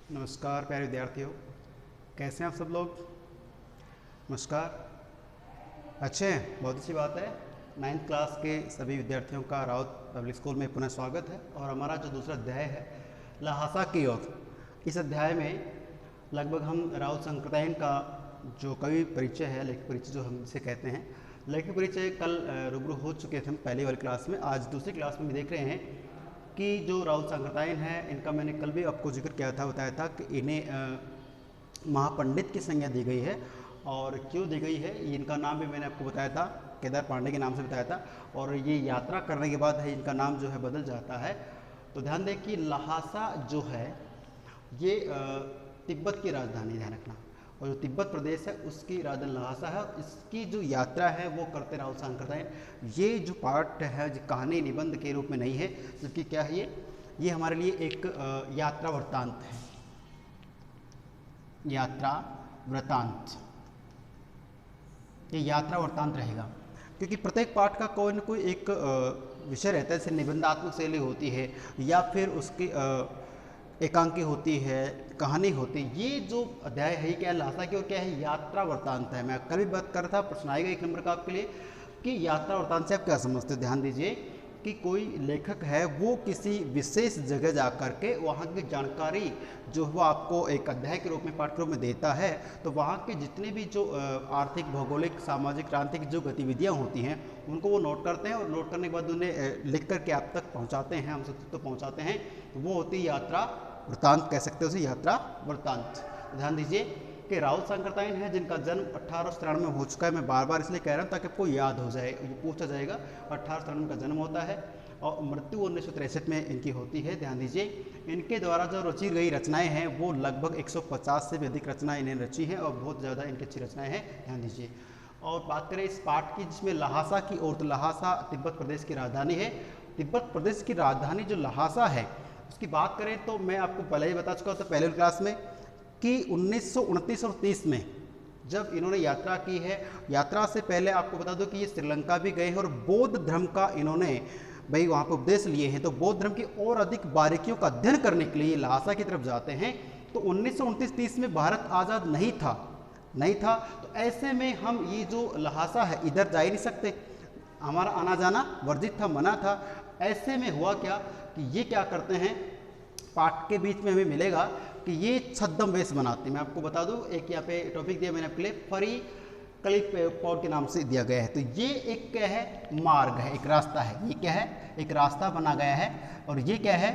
नमस्कार प्यारे विद्यार्थियों, कैसे हैं आप सब लोग। नमस्कार। अच्छे हैं, बहुत अच्छी बात है। 9th क्लास के सभी विद्यार्थियों का राउत पब्लिक स्कूल में पुनः स्वागत है। और हमारा जो दूसरा अध्याय है लहासा की ओर, इस अध्याय में लगभग हम राउत संप्रदायन का जो कवि परिचय है, लेखक परिचय जो हम इसे कहते हैं, लेखक परिचय कल रूबरू हो चुके थे हम पहली वाली क्लास में। आज दूसरी क्लास में भी देख रहे हैं कि जो राउत संप्रदायन है, इनका मैंने कल भी आपको जिक्र किया था, बताया था कि इन्हें महापंडित की संज्ञा दी गई है। और क्यों दी गई है, इनका नाम भी मैंने आपको बताया था, केदार पांडे के नाम से बताया था। और ये यात्रा करने के बाद है इनका नाम जो है बदल जाता है। तो ध्यान दें कि लहासा जो है ये तिब्बत की राजधानी, ध्यान रखना। और जो तिब्बत प्रदेश है उसकी राजधानी लहासा है। और इसकी जो यात्रा है वो करते राउत संप्रदायन। ये जो पार्ट है जो कहानी निबंध के रूप में नहीं है, जबकि क्या है ये हमारे लिए एक यात्रा वृत्तांत है। यात्रा वृत्तांत, ये यात्रा वृत्तांत रहेगा, क्योंकि प्रत्येक पाठ का कोई न कोई एक विषय रहता है। जैसे निबंधात्मक शैली होती है या फिर उसकी एकांकी होती है, कहानी होती है। ये जो अध्याय है क्या है लहासा की, और क्या है यात्रा वृत्तांत है। मैं कल भी बात कर रहा था, प्रश्न आएगा 1 नंबर का आपके लिए कि यात्रा वृत्तांत से आप क्या समझते हो। ध्यान दीजिए कि कोई लेखक है वो किसी विशेष जगह जा कर के वहाँ की जानकारी जो वो आपको एक अध्याय के रूप में पाठ के रूप में देता है। तो वहाँ के जितने भी जो आर्थिक, भौगोलिक, सामाजिक, क्रांतिक जो गतिविधियाँ होती हैं उनको वो नोट करते हैं, और नोट करने के बाद उन्हें लिख करके आप तक पहुँचाते हैं, हम सब तो पहुँचाते हैं। तो वो होती है यात्रा वृत्तांत, कह सकते हो उसे यात्रा वृत्तांत। ध्यान दीजिए कि राउत संप्रदायन है जिनका जन्म 1893 में हो चुका है। मैं बार बार इसलिए कह रहा हूँ ताकि आपको याद हो जाए, ये पूछा जाएगा। 1893 का जन्म होता है और मृत्यु 1963 में इनकी होती है। ध्यान दीजिए इनके द्वारा जो रची गई रचनाएं हैं वो लगभग 150 से भी अधिक रचनाएं इन्हें रची हैं, और बहुत ज़्यादा इनकी अच्छी रचनाएं हैं। ध्यान दीजिए। और बात करें इस पाठ की जिसमें लहासा की ओर, तो लहासा तिब्बत प्रदेश की राजधानी है। तिब्बत प्रदेश की राजधानी जो लहासा है उसकी बात करें तो मैं आपको पहले ही बता चुका था पहले क्लास में कि 1929 और 30 में जब इन्होंने यात्रा की है, यात्रा से पहले आपको बता दो कि ये श्रीलंका भी गए हैं और बौद्ध धर्म का इन्होंने भाई वहाँ पर उपदेश लिए हैं। तो बौद्ध धर्म की और अधिक बारीकियों का अध्ययन करने के लिए लहासा की तरफ जाते हैं। तो 1929-30 में भारत आज़ाद नहीं था। तो ऐसे में हम ये जो लहासा है इधर जा ही नहीं सकते, हमारा आना जाना वर्जित था, मना था। ऐसे में हुआ क्या कि ये क्या करते हैं, पाठ के बीच में हमें मिलेगा कि ये छद्म वेश बनाते हैं। मैं आपको बता दूं, एक यहाँ पे टॉपिक दिया मैंने आपके लिए, फरी कलिप पौड के नाम से दिया गया है। तो ये एक क्या है, मार्ग है, एक रास्ता है। ये क्या है, एक रास्ता बना गया है। और ये क्या है,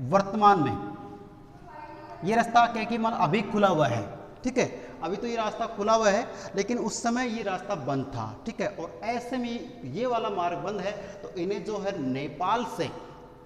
वर्तमान में ये रास्ता क्या कि मान अभी खुला हुआ है, ठीक है। अभी तो ये रास्ता खुला हुआ है, लेकिन उस समय ये रास्ता बंद था, ठीक है। और ऐसे में ये वाला मार्ग बंद है, तो इन्हें जो है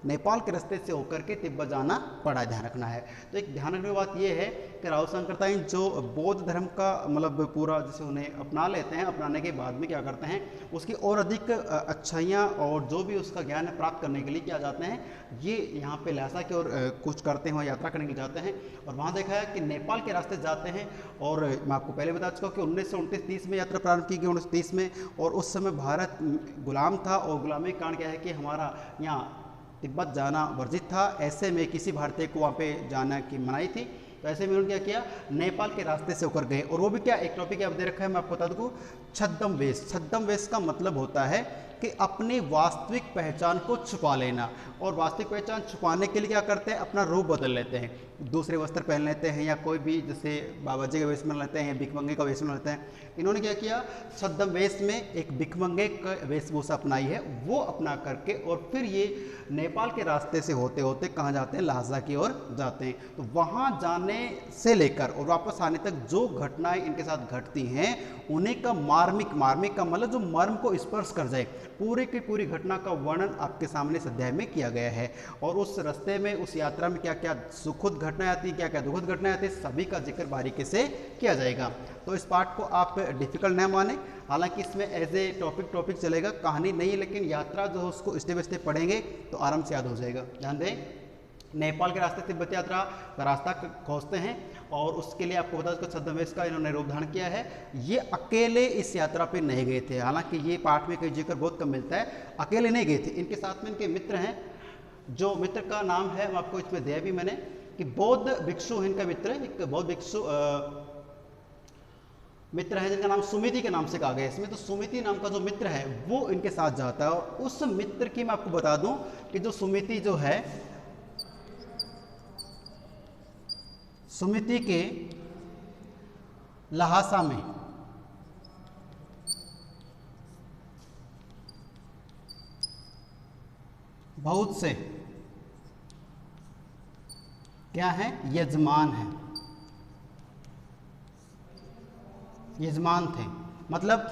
नेपाल के रास्ते से होकर के तिब्बत जाना पड़ा। ध्यान रखना है। तो एक ध्यान रखने की बात यह है कि राउत संप्रदायन जो बौद्ध धर्म का मतलब पूरा जैसे उन्हें अपना लेते हैं, अपनाने के बाद में क्या करते हैं, उसकी और अधिक अच्छाइयाँ और जो भी उसका ज्ञान है प्राप्त करने के लिए क्या जाते हैं, ये यहाँ पे लहासा की ओर कुछ करते हैं, वहाँ यात्रा करने के लिए जाते हैं। और वहाँ देखा है कि नेपाल के रास्ते जाते हैं। और मैं आपको पहले बता चुका कि 1929-30 में यात्रा प्रारंभ की गई, 1930 में। और उस समय भारत गुलाम था, और गुलामी के कारण क्या है कि हमारा यहाँ तिब्बत जाना वर्जित था। ऐसे में किसी भारतीय को वहाँ पे जाना की मनाही थी। तो ऐसे में उन्होंने क्या किया, नेपाल के रास्ते से होकर गए। और वो भी क्या, एक टॉपिक आप दे रखा है, मैं आपको बता दूँ, छद्म वेश। छद्म वेश का मतलब होता है कि अपनी वास्तविक पहचान को छुपा लेना। और वास्तविक पहचान छुपाने के लिए क्या करते हैं, अपना रूप बदल लेते हैं, दूसरे वस्त्र पहन लेते हैं, या कोई भी जैसे बाबा जी का वेश बना लेते हैं, भिखमंगे का वेश बना लेते हैं। इन्होंने क्या किया, छद्म वेश में एक भिखमंगे का वेशभूषा अपनाई है, वो अपना करके और फिर ये नेपाल के रास्ते से होते होते कहाँ जाते हैं, लहासा की ओर जाते हैं। तो वहाँ जाने से लेकर और वापस आने तक जो घटनाएं इनके साथ घटती हैं, उन्हीं का मार्मिक का मतलब जो मर्म को स्पर्श कर जाए, पूरी की पूरी घटना का वर्णन आपके सामने इस अध्याय में किया गया है। और उस रास्ते में, उस यात्रा में क्या क्या सुखद घटनाएं आती, क्या क्या दुखद घटनाएं आती, सभी का जिक्र बारीकी से किया जाएगा। तो इस पाठ को आप डिफिकल्ट न माने, हालांकि इसमें एज ए टॉपिक चलेगा, कहानी नहीं, लेकिन यात्रा जो है उसको स्टेप बाय स्टेप पढ़ेंगे तो आराम से याद हो जाएगा। ध्यान दें, नेपाल के रास्ते तिब्बत यात्रा का रास्ता खोजते हैं, और उसके लिए आपको बता दें छद्मवेश का इन्होंने रूप धारण किया है। ये अकेले इस यात्रा पे नहीं गए थे, हालांकि ये पाठ में कई जिक्र बहुत कम मिलता है, अकेले नहीं गए थे। इनके साथ में इनके मित्र हैं, जो मित्र का नाम है मैं आपको इसमें दिया भी मैंने, कि बौद्ध भिक्षु इनका मित्र, एक बौद्ध भिक्षु मित्र है जिनका नाम सुमिति के नाम से कहा गया है इसमें। तो सुमिति नाम का जो मित्र है वो इनके साथ जाता है, और उस मित्र की मैं आपको बता दूं कि जो सुमिति जो है, सुमिति के लहासा में बहुत से क्या है, यजमान हैं, यजमान थे। मतलब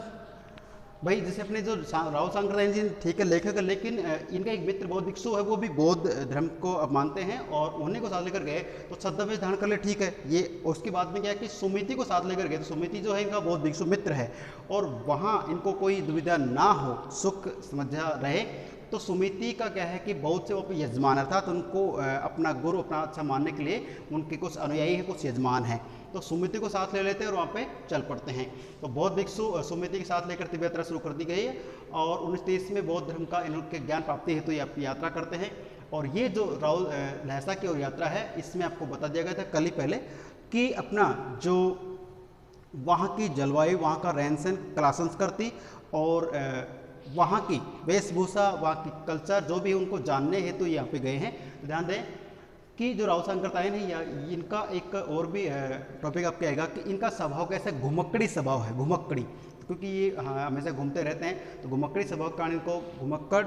भाई जैसे अपने जो राव सांकृत्यायन जी ठीक है लेखक है, लेकिन इनका एक मित्र बौद्ध भिक्षु है, वो भी बौद्ध धर्म को अब मानते हैं और उन्हीं को साथ लेकर गए। तो छद्मवेश धारण कर ले, ठीक है। ये उसके बाद में क्या है कि सुमिति को साथ लेकर गए। तो सुमिति जो है इनका बौद्ध भिक्षु मित्र है, और वहाँ इनको कोई दुविधा ना हो, सुख समझा रहे। तो सुमिति का क्या है कि बहुत से वो यजमान, अर्थात उनको अपना गुरु अपना अच्छा मानने के लिए उनके कुछ अनुयायी हैं, कुछ यजमान हैं। तो सुमिति को साथ ले लेते हैं और वहाँ पे चल पड़ते हैं। तो बौद्ध भिक्षु सुमिति के साथ लेकर तिब्बत यात्रा शुरू कर दी गई है, और 1930 में बौद्ध धर्म का इनके ज्ञान प्राप्ति हेतु ये यात्रा करते हैं। और ये जो राव लहसा की ओर यात्रा है, इसमें आपको बता दिया गया था कल ही पहले कि अपना जो वहाँ की जलवायु, वहाँ का रहन सहन, कला संस्कृति और वहाँ की वेशभूषा, वहाँ की कल्चर जो भी उनको जानने हेतु तो यहाँ पे गए हैं। ध्यान दें कि जो राव सांकृत्यायन है या इनका एक और भी टॉपिक आपके आएगा कि इनका स्वभाव कैसे घुमक्कड़ी स्वभाव है, घुमक्कड़ी, क्योंकि ये हमेशा घूमते रहते हैं। तो घुमक्कड़ी स्वभाव के कारण इनको घुमक्कड़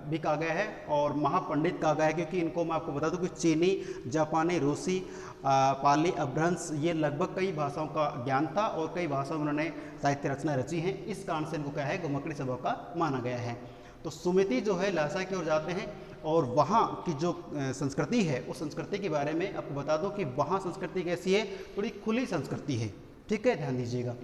भी कहा गया है और महापंडित कहा गया है, क्योंकि इनको मैं आपको बता दूं कि चीनी, जापानी, रूसी, पाली, अभ्रंश, ये लगभग कई भाषाओं का ज्ञान था और कई भाषाओं में उन्होंने साहित्य रचना रची हैं। इस कारण से इनको क्या है, घुमक्कड़ी स्वभाव का माना गया है। तो सुमिति जो है लहसा की ओर जाते हैं, और वहाँ की जो संस्कृति है उस संस्कृति के बारे में आपको बता दूं कि वहाँ संस्कृति कैसी है, थोड़ी खुली संस्कृति है। ठीक है, ध्यान दीजिएगा।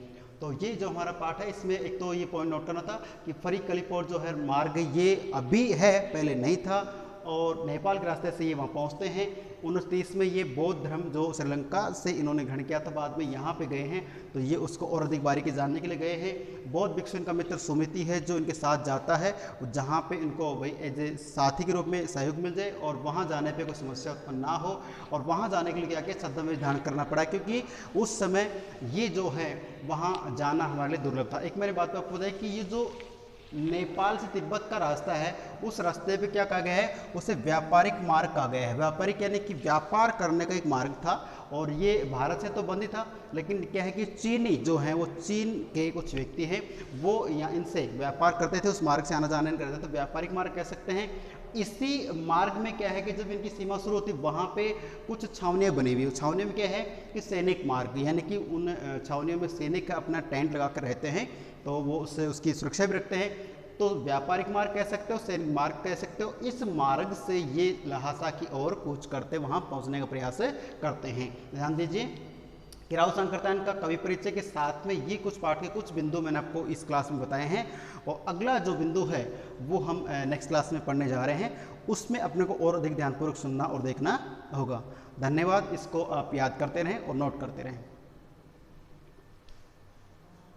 तो ये जो हमारा पाठ है, इसमें एक तो ये पॉइंट नोट करना था कि फरी कलिपोर्ट जो है मार्ग ये अभी है, पहले नहीं था, और नेपाल के रास्ते से ये वहाँ पहुँचते हैं। 1930 में ये बौद्ध धर्म जो श्रीलंका से इन्होंने ग्रहण किया था, बाद में यहाँ पे गए हैं, तो ये उसको और अधिक बारीकी जानने के लिए गए हैं। बौद्ध भिक्षु इनका मित्र सुमिति है जो इनके साथ जाता है, जहाँ पे इनको भाई एज ए साथी के रूप में सहयोग मिल जाए और वहाँ जाने पे कोई समस्या उत्पन्न ना हो। और वहाँ जाने के लिए क्या किया, छद्मवेश धारण करना पड़ा, क्योंकि उस समय ये जो है वहाँ जाना हमारे लिए दुर्लभ था। एक मेरी बात आपको बताया कि ये जो नेपाल से तिब्बत का रास्ता है, उस रास्ते पे क्या कहा गया है, उसे व्यापारिक मार्ग कहा गया है। व्यापारिक यानी कि व्यापार करने का एक मार्ग था, और ये भारत से तो बंद ही था, लेकिन क्या है कि चीनी जो है, वो चीन के कुछ व्यक्ति हैं, वो यहाँ इनसे व्यापार करते थे, उस मार्ग से आना जाना करते थे, तो व्यापारिक मार्ग कह सकते हैं। इसी मार्ग में क्या है कि जब इनकी सीमा शुरू होती, वहाँ पे कुछ छावनियाँ बनी हुई। छावनियों में क्या है कि सैनिक मार्ग, यानी कि उन छावनियों में सैनिक अपना टेंट लगा कर रहते हैं, तो वो उससे उसकी सुरक्षा भी रखते हैं। तो व्यापारिक मार्ग कह सकते हो, सैनिक मार्ग कह सकते हो। इस मार्ग से ये लहासा की ओर कूच करते वहाँ पहुँचने का प्रयास करते हैं। ध्यान दीजिए कि राव सांकृत्यायन का कवि परिचय के साथ में ये कुछ पाठ के कुछ बिंदु मैंने आपको इस क्लास में बताए हैं, और अगला जो बिंदु है वो हम नेक्स्ट क्लास में पढ़ने जा रहे हैं। उसमें अपने को और अधिक ध्यानपूर्वक सुनना और देखना होगा। धन्यवाद। इसको आप याद करते रहें और नोट करते रहें।